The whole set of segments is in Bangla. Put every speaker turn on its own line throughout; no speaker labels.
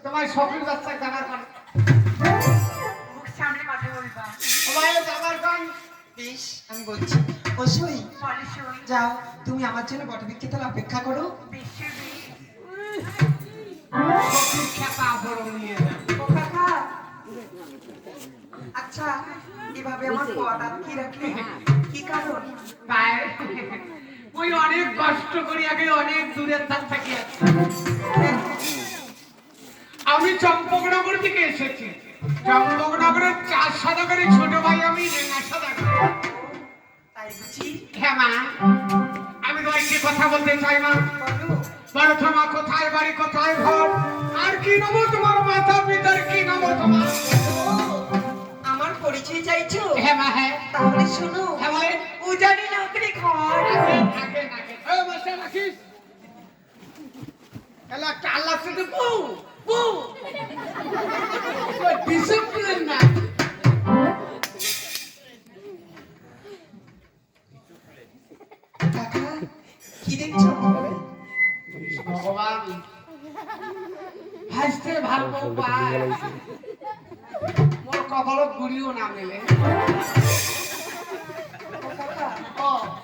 তোমার শখের বাচ্চা জানার কারণ সামনে কথা বলবা আমার গান
বেশ আমি বলছি ও সই যাও তুমি আমার জন্য বটবৃক্ষতলা অপেক্ষা করো। আচ্ছা এভাবে আমার পদ আটকে রাখলে কি কারণ?
ওই অনেক কষ্ট করি আগে অনেক দূরের ধান থাকি আমি চম্পকনগর থেকে এসেছি। চম্পকনগরের 4 সদাগরের ছোট ভাই আমি রেঙা সদাগর।
তাই বুঝি?
হ্যাঁ মা, আমি তোমাকে কথা বলতে চাই মা। বলো তোমার কোথায় বাড়ি, কোথায় ঘর, আর কি নাম তোমার মাতা পিতার, কি নাম তোমার?
আমার পরিচয় চাইছো?
হ্যাঁ মা হ্যাঁ।
তাহলে শোনো।
হ্যাঁ বলে।
উজানি নগরী ঘর।
এই বসে রাখিস। এলা কাল্লা থেকে বউ বউ ডিসিপ্লিন না।
কাকা কি দেখছো?
ভগবান হাসতে ভালো পায়, মোর কপালত গুড়িও না মেলে।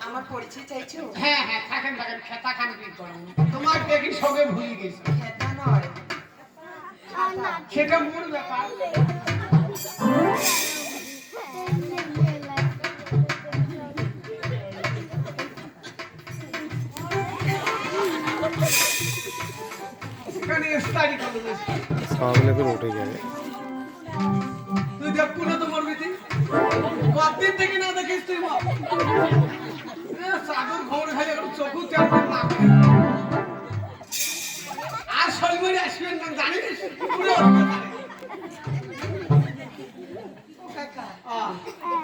আমার পরিচয় চাইছো?
হ্যাঁ হ্যাঁ থাকেন থাকেন, খেতা খান কি করেন, তোমার দেখি সবে ভুলে গেছি।
খেতা নয়
সেটা মূল ব্যাপার।
सामने फिर उठे गए
তুই দেখবো না তোমার বিধি কতদিন থেকে না দেখিস তুই মা সাগর ঘর খাই এখন চোখু তেমন না আর শৈবরি আসবেন না জানিস পুরো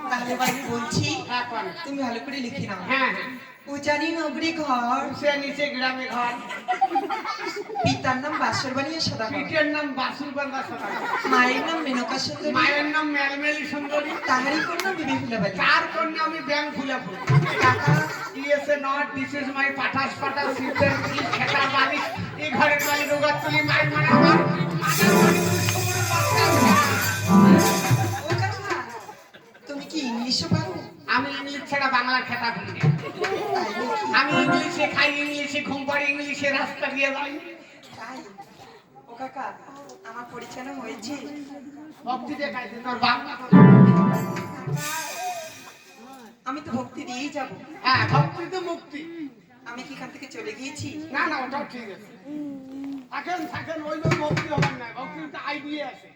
তাহলে আমি বলছি
এখন
তুমি ভালো করে লিখে নাও।
হ্যাঁ হ্যাঁ।
উজানি নগরী ঘর,
সে নিচে গ্রামে ঘর,
পিতার নাম বাসরবাণী সদাগর,
পিঠের নাম বাসুর বান্দা সদাগর,
মায়ের নাম মেনকা সুন্দরী,
মায়ের নাম মেলমেলি সুন্দরী,
তাহারই কন্যা বিবি ফুলাবালি।
তার কন্যা আমি ব্যাংক ফুলাফুল।
কাকা
ইয়েসে নট দিস ইজ মাই পাঠাস পাঠাস সিস্টেম কি খেতা বালিশ এই ঘরের বালি রোগাত তুলি মায়ের মানে আমার
ও কাকা তুমি কি ইংলিশও পারো?
আমি ইংলিশ ছাড়া বাংলার খেতা ভুলি না।
তাই নাকি?
আমি ইংলিশে খাই, ইংলিশে ঘুম পাড়ি, ইংলিশে রাস্তা দিয়ে যাই।
তাই ও কাকা আমার পরিচয় না হয়েছে?
ভক্তি দেখাইছে তোর বাংলা।
আমি তো ভক্তি দিয়েই যাব।
হ্যাঁ ভক্তি তো মুক্তি।
আমি কি এখান থেকে চলে গিয়েছি?
না না ওটাও ঠিক আছে। থাকেন থাকেন, ওই ভক্তি হবার নাই, ভক্তির তো আইডিয়া আছে।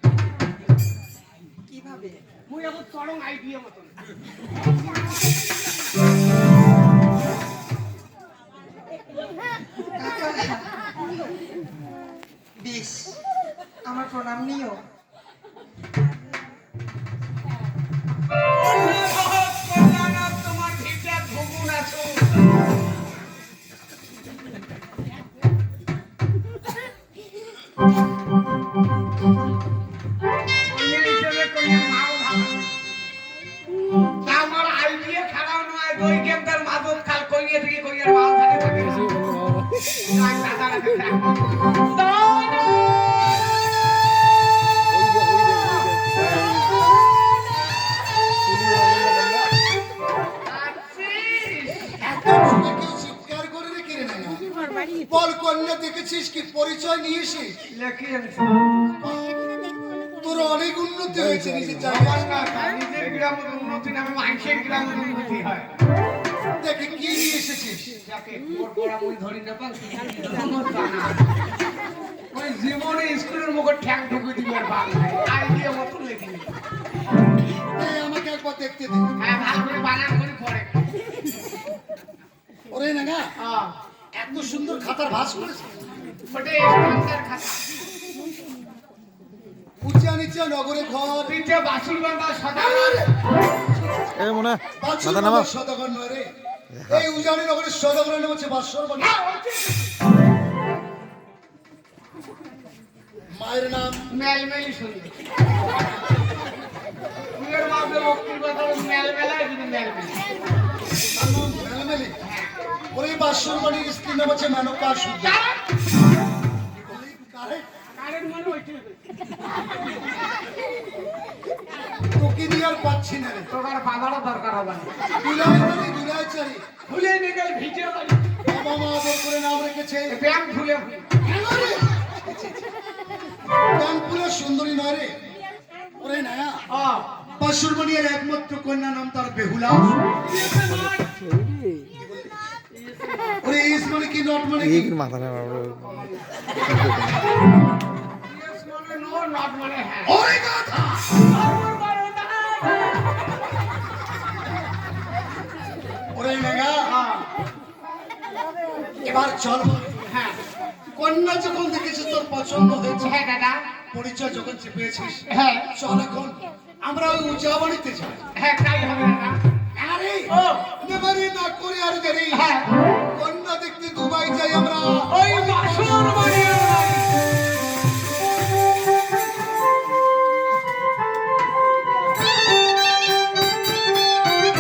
কিভাবে?
মুই এখন চরম আইডিয়া মতন।
কাকা বেশ আমার প্রণাম নিও।
তোমার ভিতরে ভুগুন আছো। আমার আইডিয়া খারাপ নয়, দুই গেম তার মাদক খাল কইয়ে থেকে কইয়ার মাল থাকে থাকে।
বল কন্যা দেখেছিস কি পরিচয় নিয়ে এসিস? তোর অনেক উন্নতি হয়েছে নিজের জায়গায়।
নিজের গ্রামের উন্নতি নামে মানুষের গ্রামের উন্নতি হয়।
দেখে কি নিয়ে এসেছিস?
যাকে ওর পড়া মুই ধরি না পান ওই জীবনে স্কুলের মুখে ঠ্যাং ঢুকে দিবার ভাগ নাই, আইডিয়া মতন লেখিনি।
এই আমাকে একবার দেখতে দে।
হ্যাঁ ভালো করে বানান করে পড়ে।
ওরে না এত সুন্দর খাতার ভাঁজ করেছে।
ওটা স্ট্যান্ডার্ড খাতা।
উঁচা নিচা নগরে ঘর,
পিঠে বাসুর বাঁধা সদাগর।
ए मुना
বাছুর
दादा नामा
সদাগর নয় রে, এই উজানি নগরের সদাগরের নাম হচ্ছে বাসরবাণী। মায়ের নাম
মেলমেলি শুনি। বিয়ের মাঝে লক্ষ্মীর কথা মেলবেলায় যদি মেলবেলা
তার নাম মেলমেলি। ওরে বাসুর বাড়ির স্ত্রীর নাম হচ্ছে মেনকা সূর্য। কারেক্ট।
কারেন্ট মানে ওইটাই
তোকে দিয়ে আর পাচ্ছি না রে।
তোর আর বাঁধারও দরকার হবে না
দুলাই মানে দুলাই চারি।
ভুলে নিয়ে গেল ভিজে বাড়ি
বাবা মা আদর করে নাম রেখেছে
ব্যায়াম ভুলে ভুলে
ব্যাংকুলের সুন্দরী নয় রে। ওরে না
ও
বাসুর বাড়ির একমাত্র কন্যা নাম তার বেহুলা। ওরে ইস মানে কি নট মানে কি?
এই মাথা না বাবা
ইয়েস মানে নো নট মানে হ্যাঁ
ওরে গাধা। ওরে নেগা এবার চল।
হ্যাঁ
কন্যা যখন দেখেছিস তোর পছন্দ হয়েছে,
হ্যাঁ দাদা
পরিচয় যখন পেয়েছিস,
হ্যাঁ
চল এখন আমরা ওই উঁচা বাড়িতে যাই।
হ্যাঁ তাই হবে দাদা
আরে
ও
নেবারি না করে আর দেরি।
হ্যাঁ
কন্যা দেখতে দুবাই যাই আমরা।
ওই বাসর বাড়ি